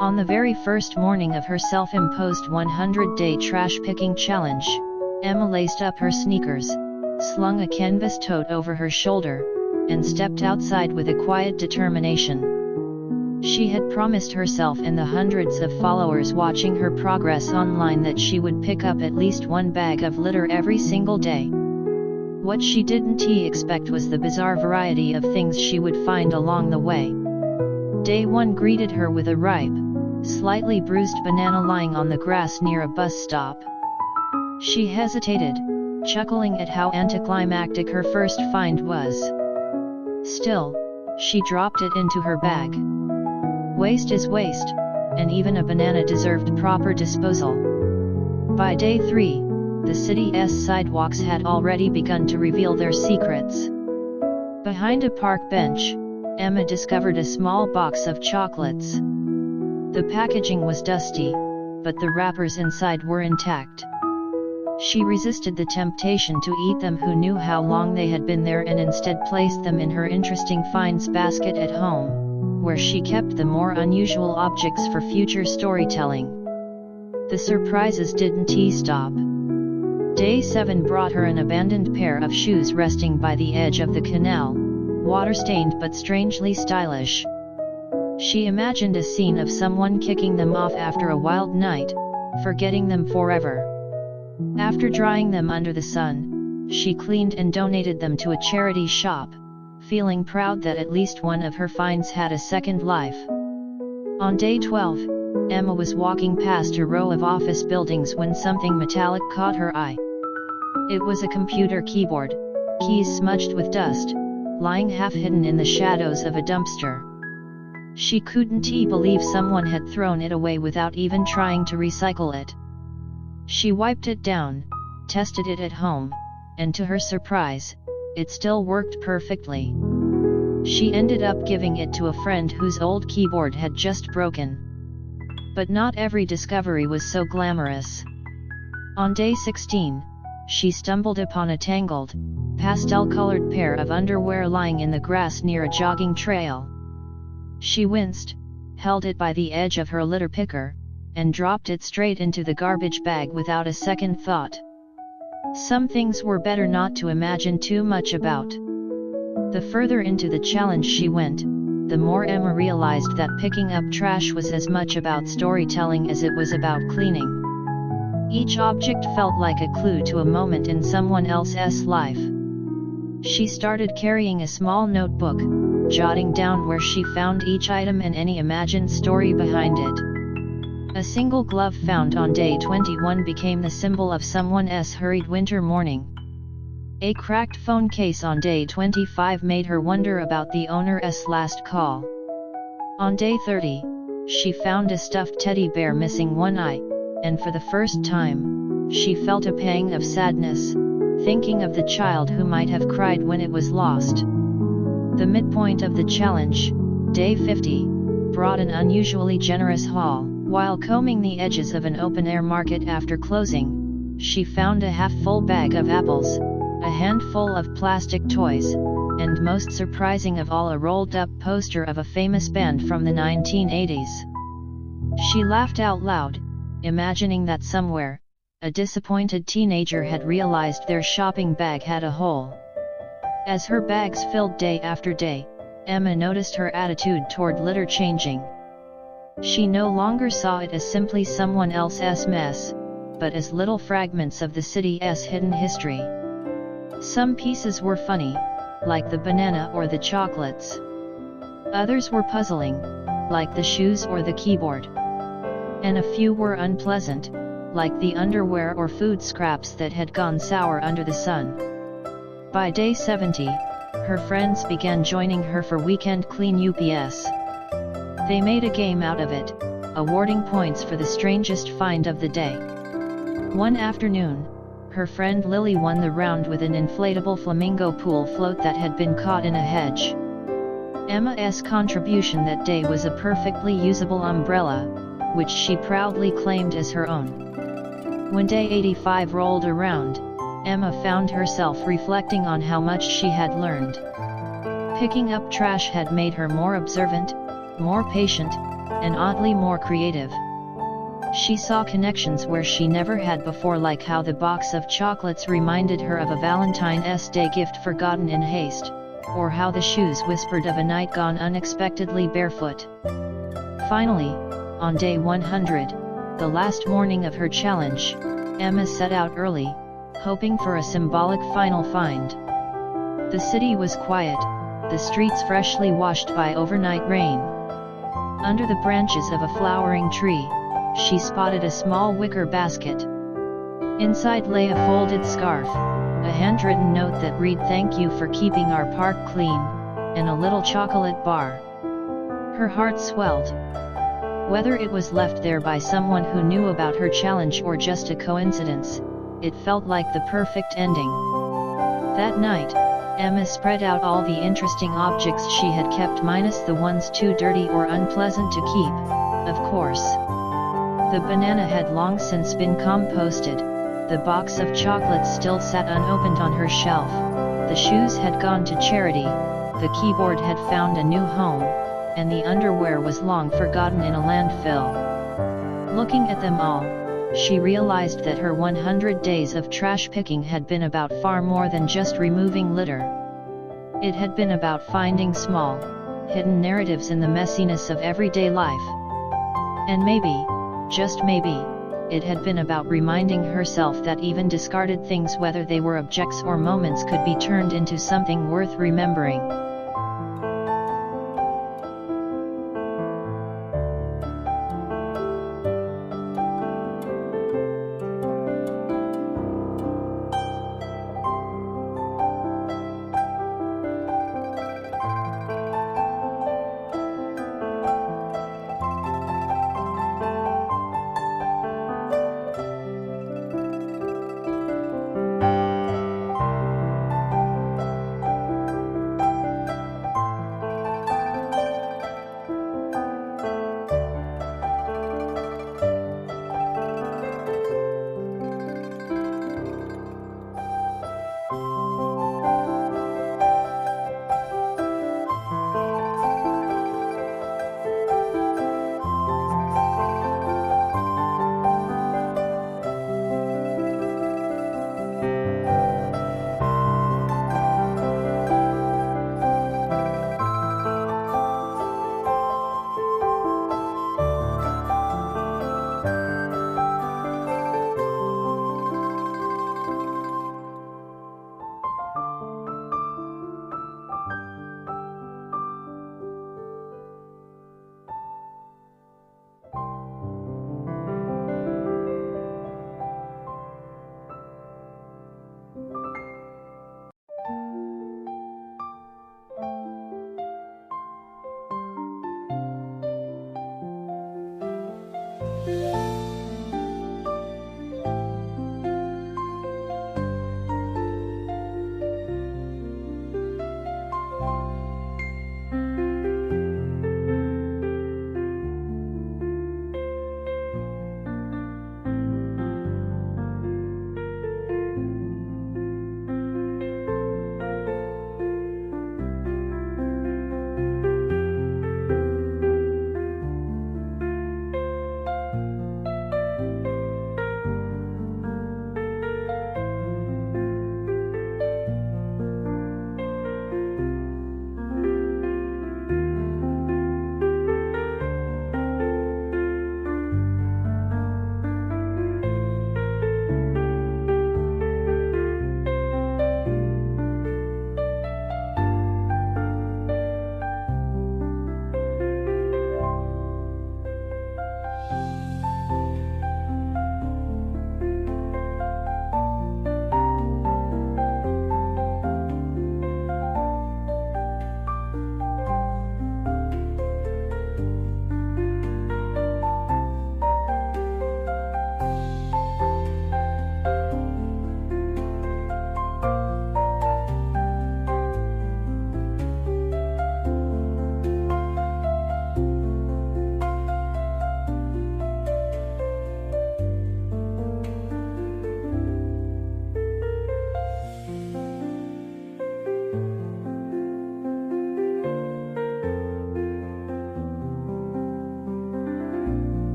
On the very first morning of her self-imposed 100-day trash-picking challenge, Emma laced up her sneakers, slung a canvas tote over her shoulder, and stepped outside with a quiet determination. She had promised herself and the hundreds of followers watching her progress online that she would pick up at least one bag of litter every single day. What she didn't expect was the bizarre variety of things she would find along the way. Day 1 greeted her with a ripe, slightly bruised banana lying on the grass near a bus stop. She hesitated, chuckling at how anticlimactic her first find was. Still, she dropped it into her bag. Waste is waste, and even a banana deserved proper disposal. By day 3, the city's sidewalks had already begun to reveal their secrets. Behind a park bench, Emma discovered a small box of chocolates. The packaging was dusty, but the wrappers inside were intact. She resisted the temptation to eat them. Who knew how long they had been there, and instead placed them in her interesting finds basket at home, where she kept the more unusual objects for future storytelling. The surprises didn't stop. Day 7 brought her an abandoned pair of shoes resting by the edge of the canal, water-stained but strangely stylish. She imagined a scene of someone kicking them off after a wild night, forgetting them forever. After drying them under the sun, she cleaned and donated them to a charity shop, feeling proud that at least one of her finds had a second life. On day 12, Emma was walking past a row of office buildings when something metallic caught her eye. It was a computer keyboard, keys smudged with dust, lying half-hidden in the shadows of a dumpster. She couldn't believe someone had thrown it away without even trying to recycle it. She wiped it down, tested it at home, and to her surprise, it still worked perfectly. She ended up giving it to a friend whose old keyboard had just broken. But not every discovery was so glamorous. On day 16, she stumbled upon a tangled, pastel-colored pair of underwear lying in the grass near a jogging trail. She winced, held it by the edge of her litter picker, and dropped it straight into the garbage bag without a second thought. Some things were better not to imagine too much about. The further into the challenge she went, the more Emma realized that picking up trash was as much about storytelling as it was about cleaning. Each object felt like a clue to a moment in someone else's life. She started carrying a small notebook, jotting down where she found each item and any imagined story behind it. A single glove found on day 21 became the symbol of someone's hurried winter morning. A cracked phone case on day 25 made her wonder about the owner's last call. On day 30, she found a stuffed teddy bear missing one eye, and for the first time, she felt a pang of sadness, thinking of the child who might have cried when it was lost. The midpoint of the challenge, day 50, brought an unusually generous haul. While combing the edges of an open-air market after closing, she found a half-full bag of apples, a handful of plastic toys, and most surprising of all, a rolled-up poster of a famous band from the 1980s. She laughed out loud, imagining that somewhere, a disappointed teenager had realized their shopping bag had a hole. As her bags filled day after day, Emma noticed her attitude toward litter changing. She no longer saw it as simply someone else's mess, but as little fragments of the city's hidden history. Some pieces were funny, like the banana or the chocolates. Others were puzzling, like the shoes or the keyboard. And a few were unpleasant, like the underwear or food scraps that had gone sour under the sun. By day 70, her friends began joining her for weekend clean ups. They made a game out of it, awarding points for the strangest find of the day. One afternoon, her friend Lily won the round with an inflatable flamingo pool float that had been caught in a hedge. Emma's contribution that day was a perfectly usable umbrella, which she proudly claimed as her own. When day 85 rolled around, Emma found herself reflecting on how much she had learned. Picking up trash had made her more observant, more patient, and oddly more creative. She saw connections where she never had before, like how the box of chocolates reminded her of a Valentine's Day gift forgotten in haste, or how the shoes whispered of a night gone unexpectedly barefoot. Finally, on day 100, the last morning of her challenge, Emma set out early, hoping for a symbolic final find. The city was quiet, the streets freshly washed by overnight rain. Under the branches of a flowering tree, she spotted a small wicker basket. Inside lay a folded scarf, a handwritten note that read, "Thank you for keeping our park clean," and a little chocolate bar. Her heart swelled. Whether it was left there by someone who knew about her challenge or just a coincidence, it felt like the perfect ending. That night, Emma spread out all the interesting objects she had kept, minus the ones too dirty or unpleasant to keep, of course. The banana had long since been composted, the box of chocolates still sat unopened on her shelf, the shoes had gone to charity, the keyboard had found a new home, and the underwear was long forgotten in a landfill. Looking at them all, she realized that her 100 days of trash picking had been about far more than just removing litter. It had been about finding small, hidden narratives in the messiness of everyday life. And maybe, just maybe, it had been about reminding herself that even discarded things, whether they were objects or moments, could be turned into something worth remembering.